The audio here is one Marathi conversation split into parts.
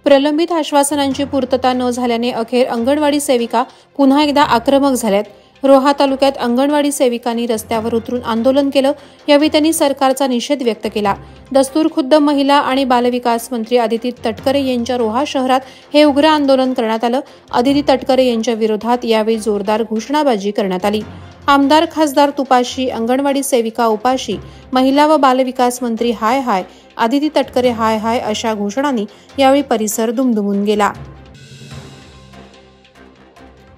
प्रलंबित आश्वासनांची पूर्तता न झाल्याने अखेर अंगणवाडी सेविका पुन्हा एकदा आक्रमक झाल्यात। रोहा तालुक्यात अंगणवाडी सेविकांनी रस्त्यावर उतरून आंदोलन केलं। यावेळी त्यांनी सरकारचा निषेध व्यक्त केला। दस्तूरखुद्द महिला आणि बालविकास मंत्री अदिती तटकरे यांच्या रोहा शहरात हे उग्र आंदोलन करण्यात आलं। अदिती तटकरे यांच्या विरोधात यावेळी जोरदार घोषणाबाजी करण्यात आली। आमदार खासदार तुपाशी, अंगणवाडी सेविका उपाशी, महिला व बालविकास मंत्री हाय हाय, अदिती तटकरे हाय हाय अशा घोषणांनी यावेळी परिसर दुमदुमून गेला।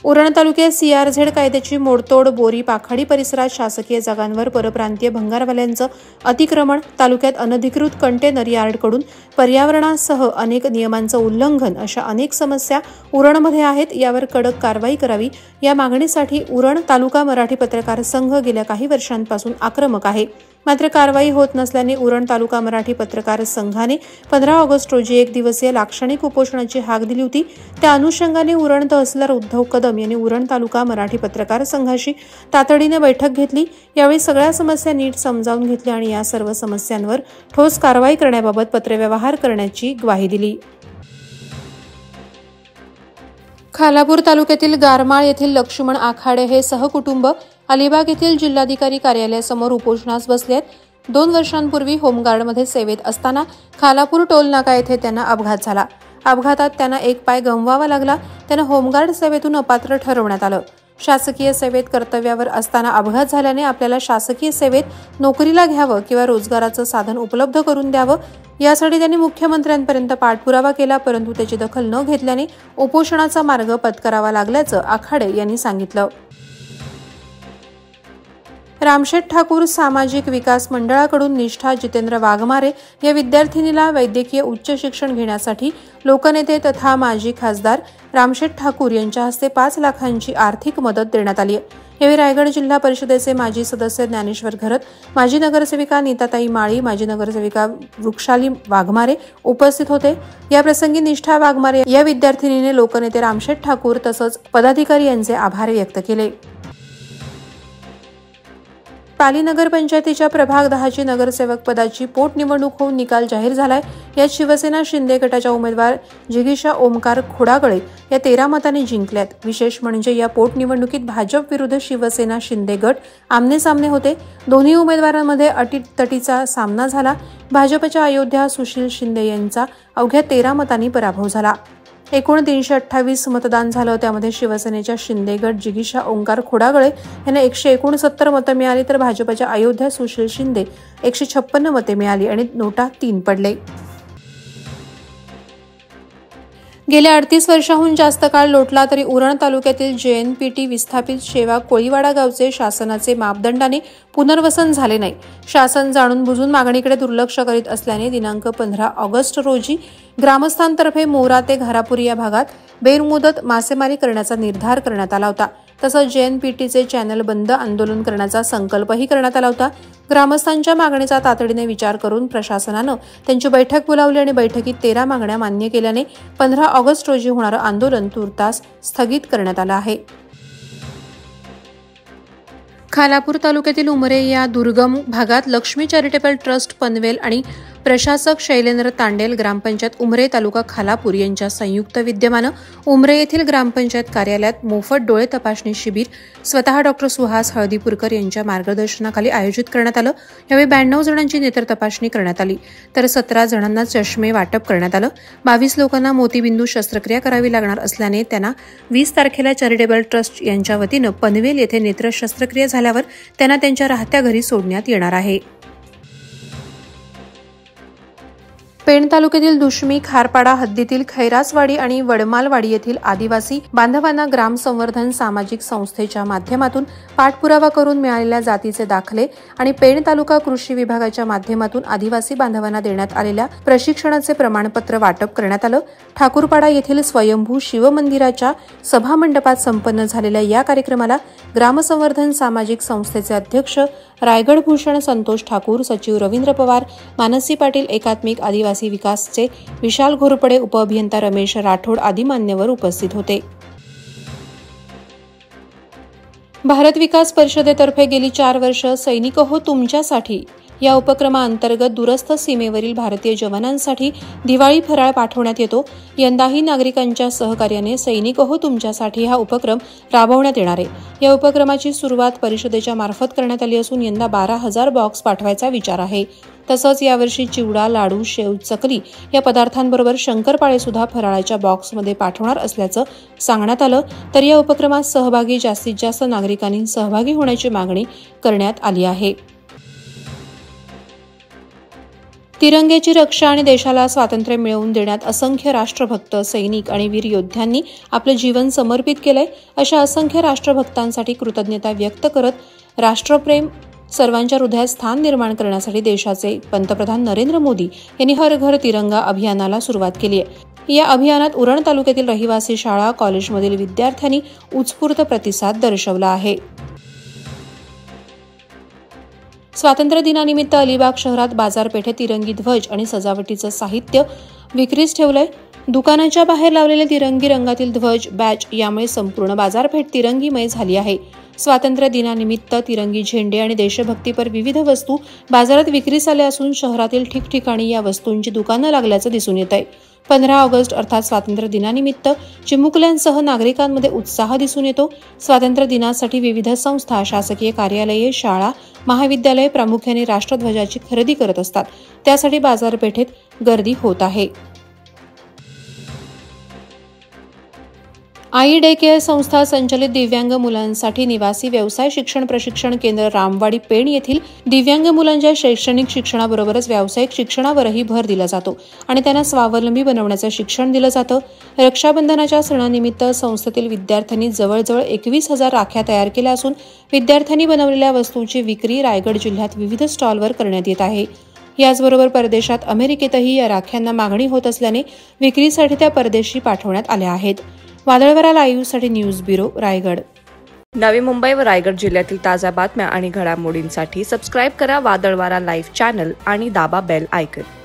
उरण तालुक्यात CRZ कायद्याची मोडतोड, बोरी पाखाडी परिसरात शासकीय जागांवर परप्रांतीय भंगारवाल्यांचं अतिक्रमण, तालुक्यात अनधिकृत कंटेनर यार्डकडून पर्यावरणासह अनेक नियमांचं उल्लंघन अशा अनेक समस्या उरणमध्ये आहेत। यावर कडक कारवाई करावी या मागणीसाठी उरण तालुका मराठी पत्रकार संघ गेल्या काही वर्षांपासून आक्रमक आहे। मात्र कारवाई होत नसल्याने उरण तालुका मराठी पत्रकार संघाने 15 ऑगस्ट रोजी एक दिवसीय लाक्षणिक उपोषणाची हाक दिली होती। त्या अनुषंगाने उरण तहसीलदार उद्धव कदम यांनी उरण तालुका मराठी पत्रकार संघाशी तातडीने बैठक घेतली। यावेळी सगळ्या समस्या नीट समजावून घेतल्या आणि या सर्व समस्यांवर ठोस कारवाई करण्याबाबत पत्रव्यवहार करण्याची ग्वाही दिली। खालापूर तालुक्यातील गारमाळ येथील लक्ष्मण आखाडे हे सहकुटुंब अलिबाग येथील जिल्हाधिकारी कार्यालयासमोर उपोषणास बसले आहेत। 2 वर्षांपूर्वी होमगार्डमध्ये सेवेत असताना खालापूर टोल नाका येथे त्यांना अपघात झाला। अपघातात त्यांना एक पाय गमवावा लागला। त्यांना होमगार्ड सेवेतून अपात्र ठरवण्यात आलं। शासकीय सेवेत कर्तव्यावर असताना अपघात झाल्याने आपल्याला शासकीय सेवेत नोकरीला घ्यावं किंवा रोजगाराचं साधन उपलब्ध करून द्यावं यासाठी त्यांनी मुख्यमंत्र्यांपर्यंत पाठपुरावा केला, परंतु त्याची दखल न घेतल्याने उपोषणाचा मार्ग पत्करावा लागल्याचं आखाडे यांनी सांगितलं। रामशेठ ठाकूर सामाजिक विकास मंडळाकडून निष्ठा जितेंद्र वाघमारे या विद्यार्थिनीला वैद्यकीय उच्च शिक्षण घेण्यासाठी लोकनेते तथा माजी खासदार रामशेठ ठाकूर यांच्या हस्ते 5 लाखांची आर्थिक मदत देण्यात आली आहे। यावेळी रायगड जिल्हा परिषदेचे माजी सदस्य ज्ञानेश्वर घरत, माजी नगरसेविका नीताताई माळी, माजी नगरसेविका वृक्षाली वाघमारे उपस्थित होते। याप्रसंगी निष्ठा वाघमारे या विद्यार्थिनीने लोकनेते रामशेठ ठाकूर तसंच पदाधिकारी यांचे आभार व्यक्त केले। पाली नगरपंचायतीच्या प्रभाग 10ची नगरसेवक पदाची पोटनिवडणूक होऊन निकाल जाहीर झालाय। यात शिवसेना शिंदे गटाच्या उमेदवार जिगीषा ओमकार खोडागळे या 13 मतांनी जिंकल्यात। विशेष म्हणजे या पोटनिवडणुकीत भाजप विरुद्ध शिवसेना शिंदे गट आमने-सामने होते। दोन्ही उमेदवारांमध्ये अटीतटीचा सामना झाला। भाजपच्या अयोध्या सुशील शिंदे यांचा अवघ्या 13 मतांनी पराभव झाला। एकूण 328 मतदान झालं। त्यामध्ये शिवसेनेच्या शिंदे गट जिगीषा ओंकार खोडागळे यांना 169 मतं मिळाली, तर भाजपच्या अयोध्या सुशील शिंदे 156 मते मिळाली आणि नोटा 3 पडले। गेल्या 38 वर्षांहून जास्त काळ लोटला तरी उरण तालुक्यातील JNPT विस्थापित शेवा कोळीवाडा गावचे शासनाचे मापदंडाने पुनर्वसन झाले नाही। शासन जाणून बुजून मागणीकडे दुर्लक्ष करीत असल्याने दिनांक 15 ऑगस्ट रोजी ग्रामस्थांतर्फे मोरा ते घारापुरी या भागात बेमुदत मासेमारी करण्याचा निर्धार करण्यात आला होता। तसंच JNPTचे चॅनल बंद आंदोलन करण्याचा संकल्पही करण्यात आला होता। ग्रामस्थांच्या मागणीचा तातडीने विचार करून प्रशासनानं त्यांची बैठक बोलावली आणि बैठकीत 13 मागण्या मान्य केल्याने 15 ऑगस्ट रोजी होणारं आंदोलन तुर्तास स्थगित करण्यात आलं आहे। खालापूर तालुक्यातील उमरे या दुर्गम भागात लक्ष्मी चॅरिटेबल ट्रस्ट पनवेल आणि प्रशासक शैलेंद्र तांडेल ग्रामपंचायत उमरे तालुका खालापूर यांच्या संयुक्त विद्यमानं उमरे येथील ग्रामपंचायत कार्यालयात मोफत डोळे तपासणी शिबिर स्वतः डॉक्टर सुहास हळदीपूरकर यांच्या मार्गदर्शनाखाली आयोजित करण्यात आलं। यावेळी 92 जणांची नेत्र तपासणी करण्यात आली, तर 17 जणांना चष्मे वाटप करण्यात आलं। 22 लोकांना मोतीबिंदू शस्त्रक्रिया करावी लागणार असल्याने त्यांना 20 तारखेला चॅरिटेबल ट्रस्ट यांच्या वतीनं पनवेल येथे नेत्र शस्त्रक्रिया झाल्यावर त्यांना त्यांच्या राहत्या घरी सोडण्यात येणार आहे। पेण तालुक्यातील दुष्मी, खारपाडा हद्दीतील खैरासवाडी आणि वडमालवाडी येथील आदिवासी बांधवांना ग्राम संवर्धन सामाजिक संस्थेच्या माध्यमातून पाठपुरावा करून मिळालेल्या जातीचे दाखले आणि पेण तालुका कृषी विभागाच्या माध्यमातून आदिवासी बांधवांना देण्यात आलेल्या प्रशिक्षणाचे प्रमाणपत्र वाटप करण्यात आलं। ठाकूरपाडा येथील स्वयंभू शिवमंदिराच्या सभामंडपात संपन्न झालेल्या या कार्यक्रमाला ग्रामसंवर्धन सामाजिक संस्थेचे अध्यक्ष रायगड भूषण संतोष ठाकूर, सचिव रवींद्र पवार, मानसी पाटील, एकात्मिक आदिवासी विकासचे विशाल घोरपडे, उपअभियंता रमेश राठोड आदी मान्यवर उपस्थित होते। भारत विकास परिषदेतर्फे गेली 4 वर्ष सैनिक हो तुमच्यासाठी या उपक्रमाअंतर्गत दूरस्थ सीमेवरील भारतीय जवानांसाठी दिवाळी फराळ पाठवण्यात येतो. यंदाही नागरिकांच्या सहकार्याने सैनिक हो तुमच्यासाठी हा उपक्रम राबवण्यात येणार आहे. या उपक्रमाची सुरुवात परिषदेच्या मार्फत करण्यात आली असून यंदा 12,000 बॉक्स पाठवायचा विचार आहे. तसंच यावर्षी चिवडा, लाडू, शेव, चकली या पदार्थांबरोबर शंकरपाळे सुद्धा फराळाच्या बॉक्समध्ये पाठवणार असल्याचं सांगण्यात आलं. तर या उपक्रमात सहभागी जास्तीत जास्त नागरिकांनी सहभागी होण्याची मागणी करण्यात आली आहे. तिरंग्याची रक्षा आणि देशाला स्वातंत्र्य मिळवून देण्यात असंख्य राष्ट्रभक्त, सैनिक आणि वीर योद्ध्यांनी आपलं जीवन समर्पित केलंय. अशा असंख्य राष्ट्रभक्तांसाठी कृतज्ञता व्यक्त करत राष्ट्रप्रेम सर्वांच्या हृदयात स्थान निर्माण करण्यासाठी देशाचे पंतप्रधान नरेंद्र मोदी यांनी हर घर तिरंगा अभियानाला सुरुवात केली आहे. या अभियानात उरण तालुक्यातील रहिवासी शाळा, कॉलेजमधील विद्यार्थ्यांनी उत्स्फूर्त प्रतिसाद दर्शवला आहे. स्वातंत्र्य दिनानिमित्त अलिबाग शहरात बाजारपेठेत तिरंगी ध्वज आणि सजावटीचं साहित्य विक्रीस ठेवलंय. दुकानाच्या बाहेर लावलेले तिरंगी रंगातील ध्वज, बॅच यामुळे संपूर्ण बाजारपेठ तिरंगीमय झाली आहे. स्वातंत्र्य दिनानिमित्त तिरंगी झेंडे आणि देशभक्तीपर विविध वस्तू बाजारात विक्रीस आल्या असून शहरातील ठिकठिकाणी या वस्तूंची दुकानं लागल्याचं दिसून येत आहे. 15 ऑगस्ट अर्थात स्वातंत्र्य दिनानिमित्त चिमुकल्यांसह नागरिकांमध्ये उत्साह दिसून येतो. स्वातंत्र्य दिनासाठी विविध संस्था, शासकीय कार्यालये, शाळा, महाविद्यालये प्रामुख्याने राष्ट्रध्वजाची खरेदी करत असतात. त्यासाठी बाजारपेठेत गर्दी होत आहे. आई डे केअर संस्था संचलित दिव्यांग मुलांसाठी निवासी व्यवसाय शिक्षण प्रशिक्षण केंद्र रामवाडी पेण येथील दिव्यांग मुलांच्या शैक्षणिक शिक्षणाबरोबरच व्यावसायिक शिक्षणावरही भर दिला जातो आणि त्यांना स्वावलंबी बनवण्याचं शिक्षण दिलं जातं. रक्षाबंधनाच्या सणानिमित्त संस्थेतील विद्यार्थ्यांनी जवळजवळ 21,000 राख्या तयार केल्या असून विद्यार्थ्यांनी बनवलेल्या वस्तूंची विक्री रायगड जिल्ह्यात विविध स्टॉलवर करण्यात येत आहे. याचबरोबर परदेशात अमेरिकेतही या राख्यांना मागणी होत असल्याने विक्रीसाठी त्या परदेशी पाठवण्यात आल्या आहेत. वादळवारा लाईव्हसाठी न्यूज ब्युरो, रायगड. नवी मुंबई व रायगड जिल्ह्यातील ताज्या बातम्या आणि घडामोडींसाठी सबस्क्राईब करा वादळवारा लाईव्ह चॅनल आणि दाबा बेल आयकॉन.